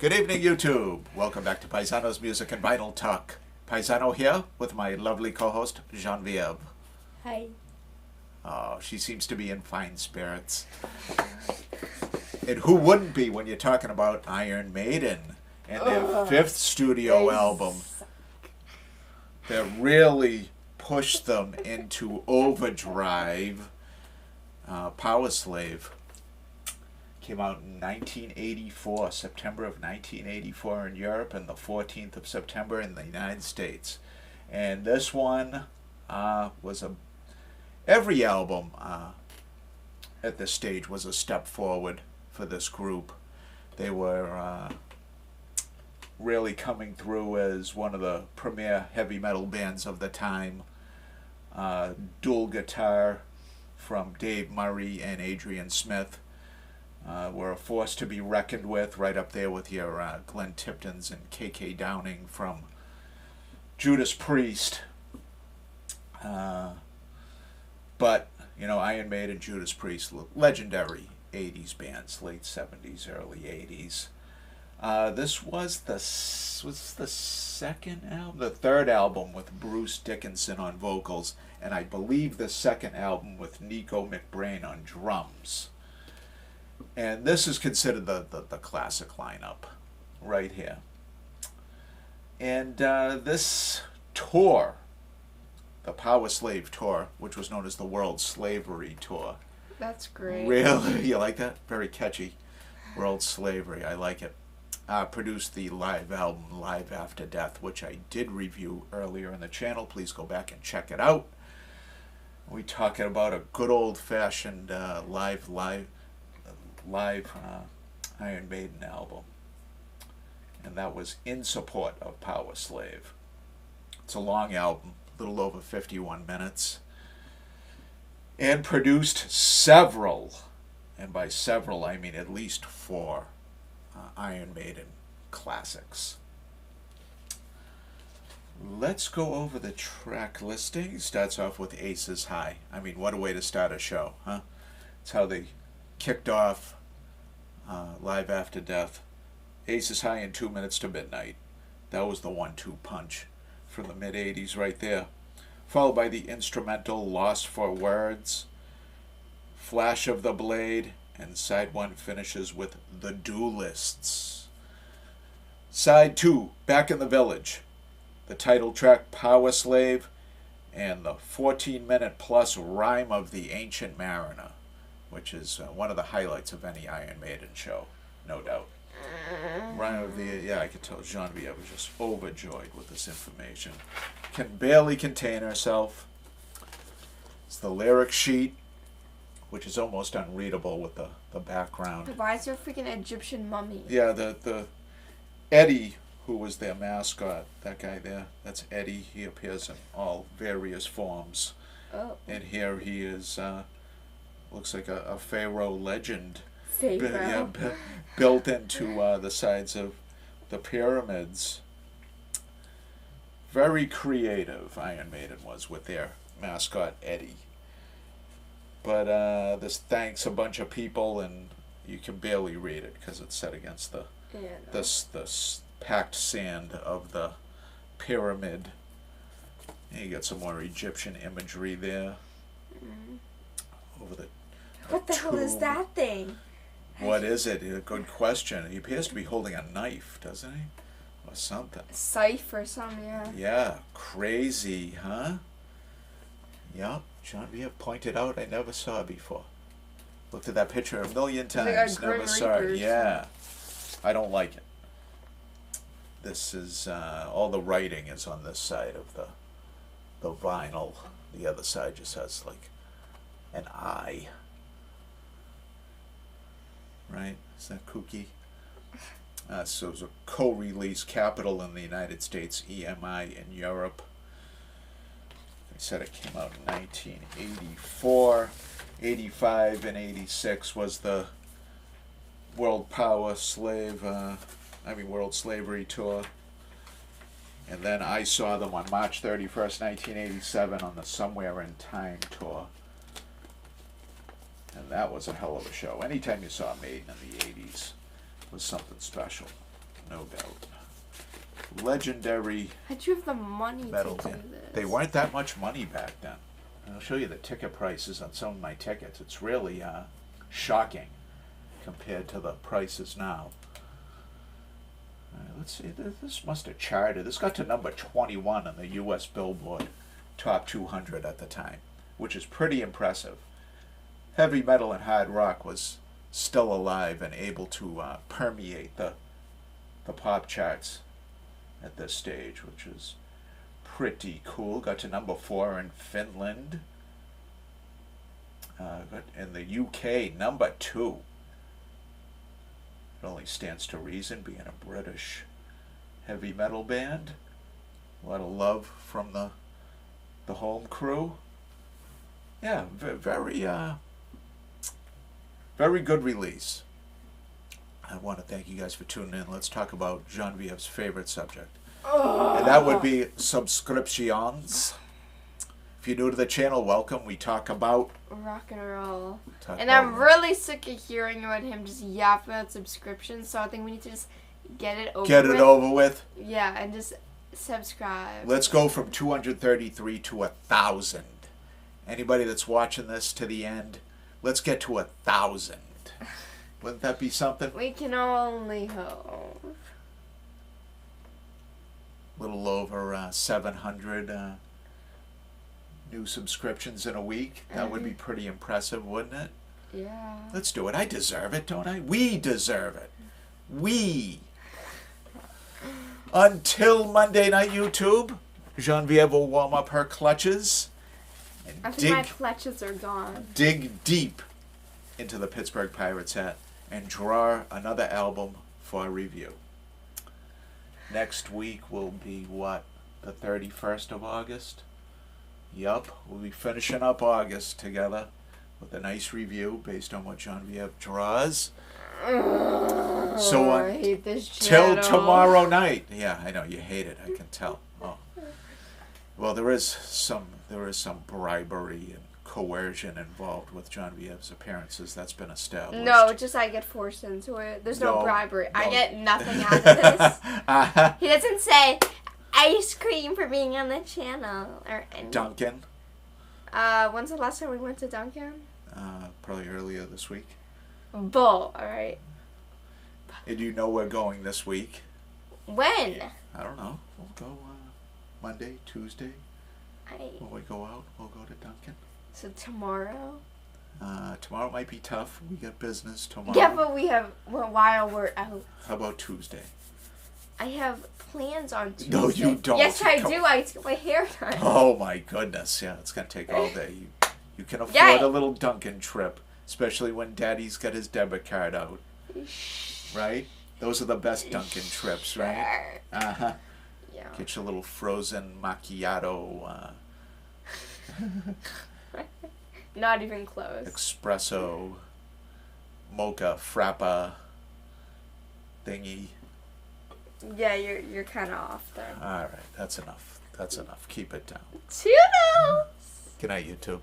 Good evening, YouTube. Welcome back to Paisano's Music and Vinyl Talk. Paisano here with my lovely co-host, Genevieve. Hi. Oh, she seems to be in fine spirits. And who wouldn't be when you're talking about Iron Maiden and their fifth studio album that really pushed them into overdrive? Powerslave came out in 1984, September of 1984 in Europe, and the 14th of September in the United States. And this one was every album at this stage was a step forward for this group. They were really coming through as one of the premier heavy metal bands of the time. Dual guitar from Dave Murray and Adrian Smith were a force to be reckoned with, right up there with your Glenn Tiptons and K.K. Downing from Judas Priest. But, you know, Iron Maiden, Judas Priest, legendary 80s bands, late 70s, early 80s. This was the second album, the third album with Bruce Dickinson on vocals, and I believe the second album with Nico McBrain on drums. And this is considered the classic lineup right here. And this tour, the Powerslave tour, which was known as the World Slavery Tour. That's great. Really? You like that? Very catchy. World Slavery. I like it. Produced the live album Live After Death, which I did review earlier in the channel. Please go back and check it out. We're talking about a good old-fashioned live Iron Maiden album. And that was in support of Powerslave. It's a long album, a little over 51 minutes. And produced several, and by several I mean at least 4, Iron Maiden classics. Let's go over the track listing. Starts off with Aces High. I mean, what a way to start a show, huh? It's how they kicked off Live After Death. Aces High and 2 Minutes to Midnight. That was the 1-2 punch from the mid-80s right there. Followed by the instrumental Lost for Words, Flash of the Blade, and side 1 finishes with The Duelists. Side 2, Back in the Village. The title track Powerslave, and the 14-minute plus Rhyme of the Ancient Mariner, which is one of the highlights of any Iron Maiden show, no doubt. Rhyme of the, yeah, I could tell Genevieve was just overjoyed with this information. Can barely contain herself. It's the lyric sheet, which is almost unreadable with the background. Why is there a freaking Egyptian mummy? Yeah, the Eddie, who was their mascot, that guy there, that's Eddie. He appears in all various forms. Oh. And here he is, looks like a pharaoh legend. Pharaoh? Built into the sides of the pyramids. Very creative, Iron Maiden was, with their mascot, Eddie. But this thanks a bunch of people, and you can barely read it because it's set against the this packed sand of the pyramid. And you get some more Egyptian imagery there. Over the What the hell is that thing? What is it? A good question. He appears to be holding a knife, doesn't he? Or something. A scythe or something, yeah. Yeah, crazy, huh? Yep, Genevieve pointed out I never saw it before. Looked at that picture a million times, like never saw it. Yeah, I don't like it. This is, all the writing is on this side of the vinyl. The other side just has like an eye. Right? Is that kooky? So it was a co-release, Capital in the United States, EMI in Europe. They said it came out in 1984. 85 and 86 was the World Slavery Tour. And then I saw them on March 31st, 1987 on the Somewhere in Time Tour. And that was a hell of a show. Anytime you saw Maiden in the 80s was something special. No doubt. Legendary How'd you have the money metal to do band. this? They weren't that much money back then. And I'll show you the ticket prices on some of my tickets. It's really shocking compared to the prices now. All right, let's see. This must have charted. This got to number 21 on the U.S. Billboard Top 200 at the time, which is pretty impressive. Heavy metal and hard rock was still alive and able to permeate the pop charts at this stage, which is pretty cool. Got to number 4 in Finland. Got in the UK, number 2. It only stands to reason, being a British heavy metal band. A lot of love from the home crew. Yeah, very good release. I want to thank you guys for tuning in. Let's talk about Genevieve's favorite subject. And that would be subscriptions. If you're new to the channel, welcome. We talk about rock and roll. And I'm really sick of hearing about him just yap about subscriptions, so I think we need to just get it over with. Yeah, and just subscribe. Let's go from 233 to 1,000. Anybody that's watching this to the end, let's get to 1,000. Wouldn't that be something? We can only hope. A little over 700 new subscriptions in a week. That would be pretty impressive, wouldn't it? Yeah. Let's do it. I deserve it, don't I? We deserve it. We. Until Monday night, YouTube, Genevieve will warm up her clutches and I think my clutches are gone. Dig deep into the Pittsburgh Pirates hat and draw another album for review. Next week will be what? The 31st of August? Yup, we'll be finishing up August together with a nice review based on what Genevieve draws. So I hate this till channel. tomorrow night. Yeah, I know you hate it. I can tell. Oh, well, there is some bribery and coercion involved with Genevieve's appearances. That's been established. No, just I get forced into it. There's no bribery. No. I get nothing out of this. He doesn't say ice cream for being on the channel or anything. Duncan. When's the last time we went to Duncan? Probably earlier this week. Bull. All right. And you know we're going this week. When? I don't know. We'll go Monday, Tuesday. When we go out, we'll go to Duncan. So tomorrow? Tomorrow might be tough. We got business tomorrow. Yeah, but while we're out. How about Tuesday? I have plans on Tuesday. No, you don't. Yes, I do. I get my hair done. Oh my goodness! Yeah, it's gonna take all day. You can afford a little Duncan trip, especially when Daddy's got his debit card out. Right? Those are the best Duncan trips, right? Uh-huh. Yeah. Get your little frozen macchiato. Not even close. Espresso, mocha, frappa, thingy. Yeah, you're kind of off there. All right, that's enough. That's enough. Keep it down. Toodles! Good night, YouTube.